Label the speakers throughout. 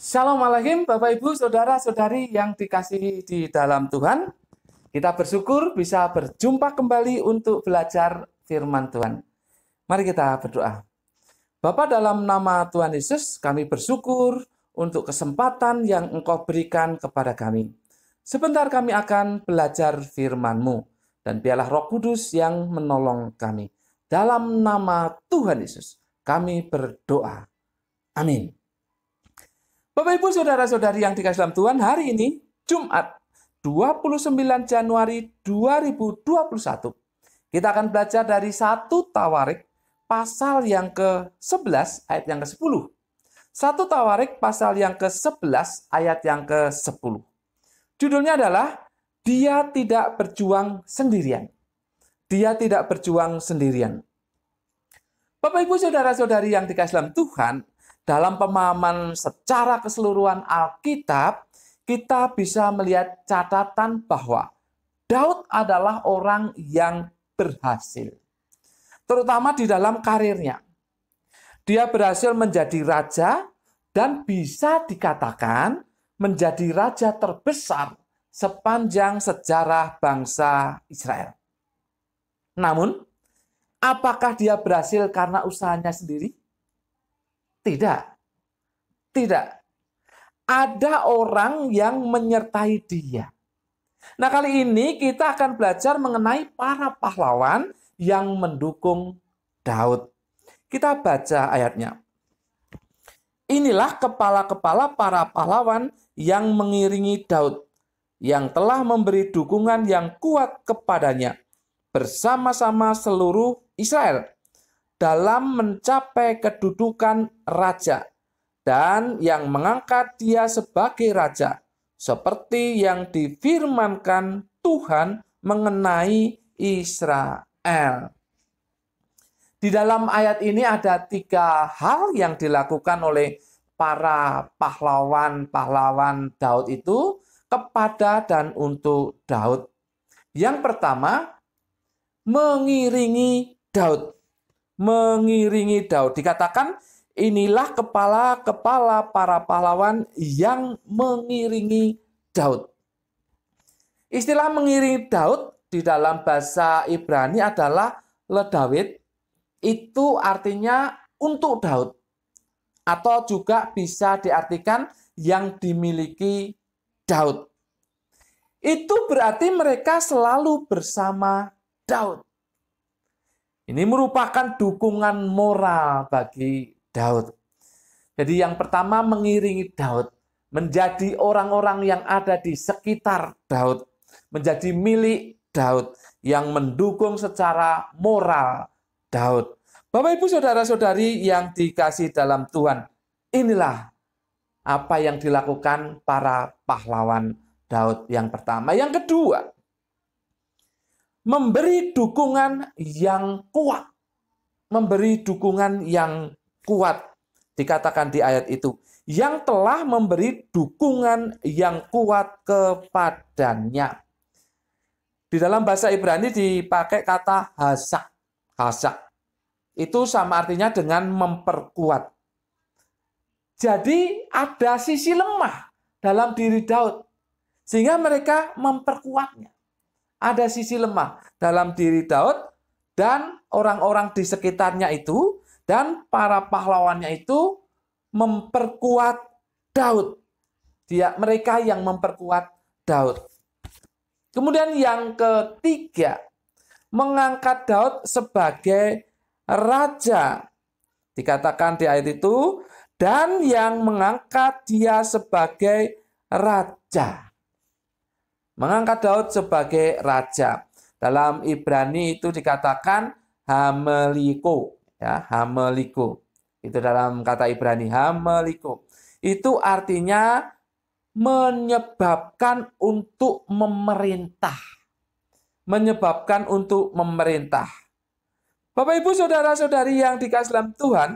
Speaker 1: Shalom Alaikum Bapak Ibu Saudara-saudari yang dikasihi di dalam Tuhan. Kita bersyukur bisa berjumpa kembali untuk belajar firman Tuhan. Mari kita berdoa. Bapa, dalam nama Tuhan Yesus kami bersyukur untuk kesempatan yang Engkau berikan kepada kami. Sebentar kami akan belajar firman-Mu dan biarlah Roh Kudus yang menolong kami. Dalam nama Tuhan Yesus kami berdoa. Amin. Bapak Ibu Saudara-saudari yang dikasihi dalam Tuhan, hari ini Jumat 29 Januari 2021. Kita akan belajar dari 1 Tawarik pasal yang ke-11 ayat yang ke-10. 1 Tawarik pasal yang ke-11 ayat yang ke-10. Judulnya adalah Dia tidak berjuang sendirian. Dia tidak berjuang sendirian. Bapak Ibu Saudara-saudari yang dikasihi dalam Tuhan, dalam pemahaman secara keseluruhan Alkitab, kita bisa melihat catatan bahwa Daud adalah orang yang berhasil. Terutama di dalam karirnya. Dia berhasil menjadi raja dan bisa dikatakan menjadi raja terbesar sepanjang sejarah bangsa Israel. Namun, apakah dia berhasil karena usahanya sendiri? Tidak. Tidak. Ada orang yang menyertai dia. Nah, kali ini kita akan belajar mengenai para pahlawan yang mendukung Daud. Kita baca ayatnya. Inilah kepala-kepala para pahlawan yang mengiringi Daud, yang telah memberi dukungan yang kuat kepadanya, bersama-sama seluruh Israel, dalam mencapai kedudukan raja, dan yang mengangkat dia sebagai raja, seperti yang difirmankan Tuhan mengenai Israel. Di dalam ayat ini ada 3 hal yang dilakukan oleh para pahlawan-pahlawan Daud itu kepada dan untuk Daud. Yang pertama, mengiringi Daud. Mengiringi Daud. Dikatakan inilah kepala-kepala para pahlawan yang mengiringi Daud. Istilah mengiringi Daud di dalam bahasa Ibrani adalah ledawit. Itu artinya untuk Daud. Atau juga bisa diartikan yang dimiliki Daud. Itu berarti mereka selalu bersama Daud. Ini merupakan dukungan moral bagi Daud. Jadi yang pertama mengiringi Daud, menjadi orang-orang yang ada di sekitar Daud, menjadi milik Daud, yang mendukung secara moral Daud. Bapak Ibu Saudara-saudari yang dikasihi dalam Tuhan, inilah apa yang dilakukan para pahlawan Daud yang pertama. Yang kedua, memberi dukungan yang kuat. Memberi dukungan yang kuat. Dikatakan di ayat itu. Yang telah memberi dukungan yang kuat kepadanya. Di dalam bahasa Ibrani dipakai kata hasak. Hasak. Itu sama artinya dengan memperkuat. Jadi ada sisi lemah dalam diri Daud. Sehingga mereka memperkuatnya. Ada sisi lemah dalam diri Daud dan orang-orang di sekitarnya itu dan para pahlawannya itu memperkuat Daud. Mereka yang memperkuat Daud. Kemudian yang ketiga, mengangkat Daud sebagai raja. Dikatakan di ayat itu, dan yang mengangkat dia sebagai raja. Mengangkat Daud sebagai raja. Dalam Ibrani itu dikatakan hameliko. Ya, hameliko. Itu dalam kata Ibrani, hameliko. Itu artinya menyebabkan untuk memerintah. Menyebabkan untuk memerintah. Bapak Ibu Saudara-saudari yang dikasihi dalam Tuhan,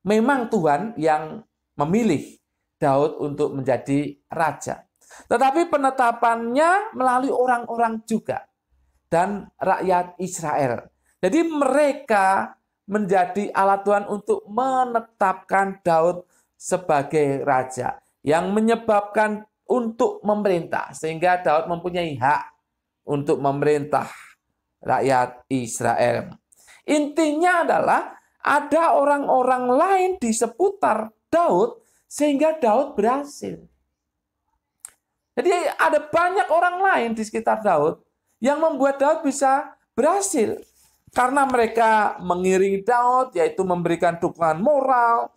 Speaker 1: memang Tuhan yang memilih Daud untuk menjadi raja. Tetapi penetapannya melalui orang-orang juga. Dan rakyat Israel. Jadi mereka menjadi alat Tuhan untuk menetapkan Daud sebagai raja yang menyebabkan untuk memerintah, sehingga Daud mempunyai hak untuk memerintah rakyat Israel. Intinya adalah ada orang-orang lain di seputar Daud sehingga Daud berhasil. Jadi ada banyak orang lain di sekitar Daud yang membuat Daud bisa berhasil. Karena mereka mengiringi Daud, yaitu memberikan dukungan moral,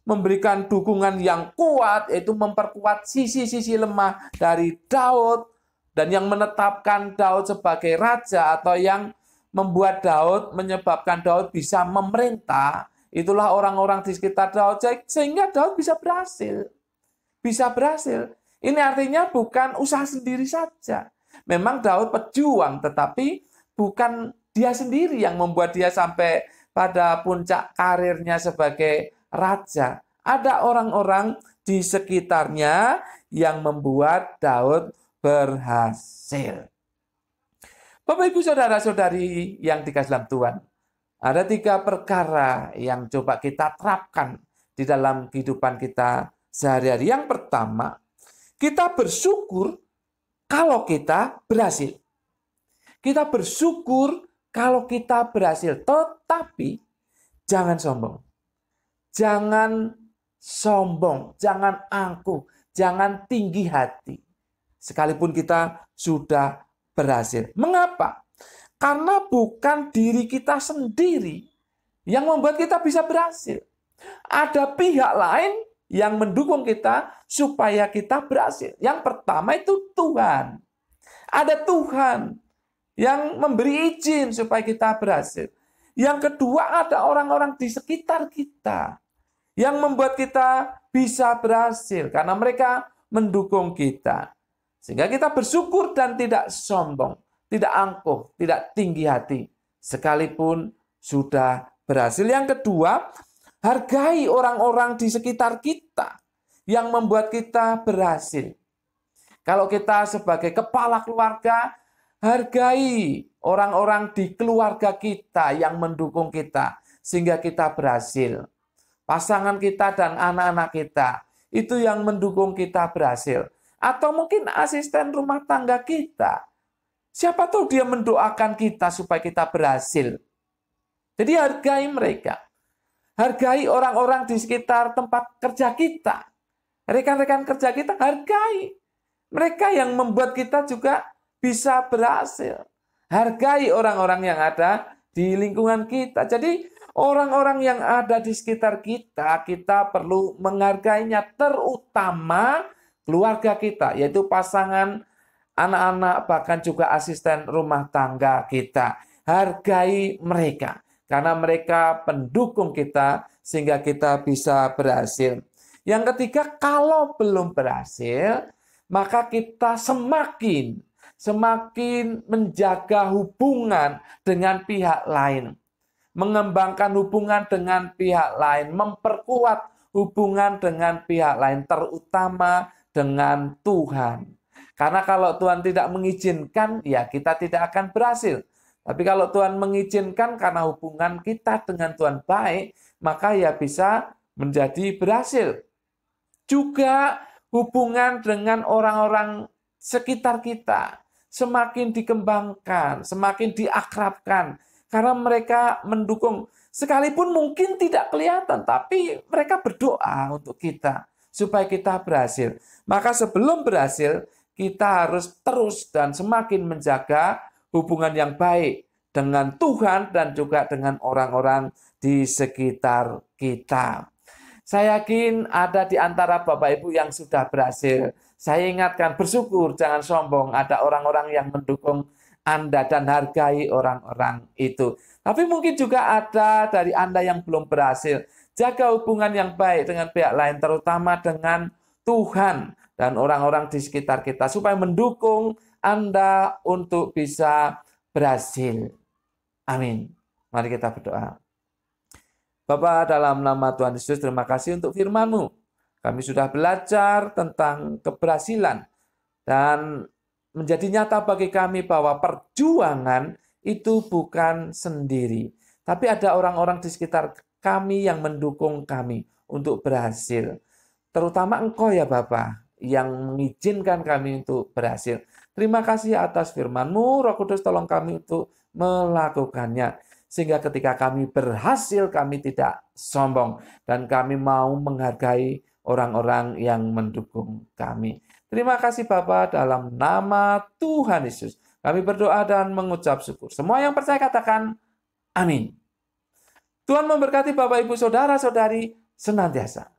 Speaker 1: memberikan dukungan yang kuat, yaitu memperkuat sisi-sisi lemah dari Daud, dan yang menetapkan Daud sebagai raja atau yang membuat Daud, menyebabkan Daud bisa memerintah, itulah orang-orang di sekitar Daud, sehingga Daud bisa berhasil. Bisa berhasil. Ini artinya bukan usaha sendiri saja. Memang Daud pejuang, tetapi bukan dia sendiri yang membuat dia sampai pada puncak karirnya sebagai raja. Ada orang-orang di sekitarnya yang membuat Daud berhasil. Bapak, Ibu, Saudara-saudari yang dikasihi dalam Tuhan, ada 3 perkara yang coba kita terapkan di dalam kehidupan kita sehari-hari. Yang pertama, kita bersyukur kalau kita berhasil. Kita bersyukur kalau kita berhasil, tetapi jangan sombong. Jangan sombong, jangan angkuh, jangan tinggi hati. Sekalipun kita sudah berhasil. Mengapa? Karena bukan diri kita sendiri yang membuat kita bisa berhasil. Ada pihak lain yang mendukung kita supaya kita berhasil. Yang pertama itu Tuhan. Ada Tuhan yang memberi izin supaya kita berhasil. Yang kedua ada orang-orang di sekitar kita yang membuat kita bisa berhasil karena mereka mendukung kita. Sehingga kita bersyukur dan tidak sombong, tidak angkuh, tidak tinggi hati, sekalipun sudah berhasil. Yang kedua, hargai orang-orang di sekitar kita yang membuat kita berhasil. Kalau kita sebagai kepala keluarga, hargai orang-orang di keluarga kita yang mendukung kita sehingga kita berhasil. Pasangan kita dan anak-anak kita itu yang mendukung kita berhasil. Atau mungkin asisten rumah tangga kita. Siapa tahu dia mendoakan kita supaya kita berhasil. Jadi hargai mereka. Hargai orang-orang di sekitar tempat kerja kita. Rekan-rekan kerja kita, hargai. Mereka yang membuat kita juga bisa berhasil. Hargai orang-orang yang ada di lingkungan kita. Jadi orang-orang yang ada di sekitar kita, kita perlu menghargainya, terutama keluarga kita, yaitu pasangan, anak-anak, bahkan juga asisten rumah tangga kita. Hargai mereka. Karena mereka pendukung kita sehingga kita bisa berhasil. Yang ketiga, kalau belum berhasil, maka kita semakin menjaga hubungan dengan pihak lain. Mengembangkan hubungan dengan pihak lain, memperkuat hubungan dengan pihak lain, terutama dengan Tuhan. Karena kalau Tuhan tidak mengizinkan, ya kita tidak akan berhasil. Tapi kalau Tuhan mengizinkan karena hubungan kita dengan Tuhan baik, maka ya bisa menjadi berhasil. Juga hubungan dengan orang-orang sekitar kita semakin dikembangkan, semakin diakrabkan. Karena mereka mendukung, sekalipun mungkin tidak kelihatan, tapi mereka berdoa untuk kita, supaya kita berhasil. Maka sebelum berhasil, kita harus terus dan semakin menjaga hubungan yang baik dengan Tuhan dan juga dengan orang-orang di sekitar kita. Saya yakin ada di antara Bapak Ibu yang sudah berhasil. Saya ingatkan, bersyukur, jangan sombong. Ada orang-orang yang mendukung Anda dan hargai orang-orang itu. Tapi mungkin juga ada dari Anda yang belum berhasil. Jaga hubungan yang baik dengan pihak lain, terutama dengan Tuhan dan orang-orang di sekitar kita, supaya mendukung Anda untuk bisa berhasil. Amin. Mari kita berdoa. Bapa, dalam nama Tuhan Yesus, terima kasih untuk firman-Mu. Kami sudah belajar tentang keberhasilan dan menjadi nyata bagi kami bahwa perjuangan itu bukan sendiri. Tapi ada orang-orang di sekitar kami yang mendukung kami untuk berhasil. Terutama Engkau ya Bapa yang mengizinkan kami untuk berhasil. Terima kasih atas firman-Mu, Roh Kudus tolong kami untuk melakukannya. Sehingga ketika kami berhasil, kami tidak sombong. Dan kami mau menghargai orang-orang yang mendukung kami. Terima kasih Bapa, dalam nama Tuhan Yesus. Kami berdoa dan mengucap syukur. Semua yang percaya katakan amin. Tuhan memberkati Bapak, Ibu, Saudara-saudari senantiasa.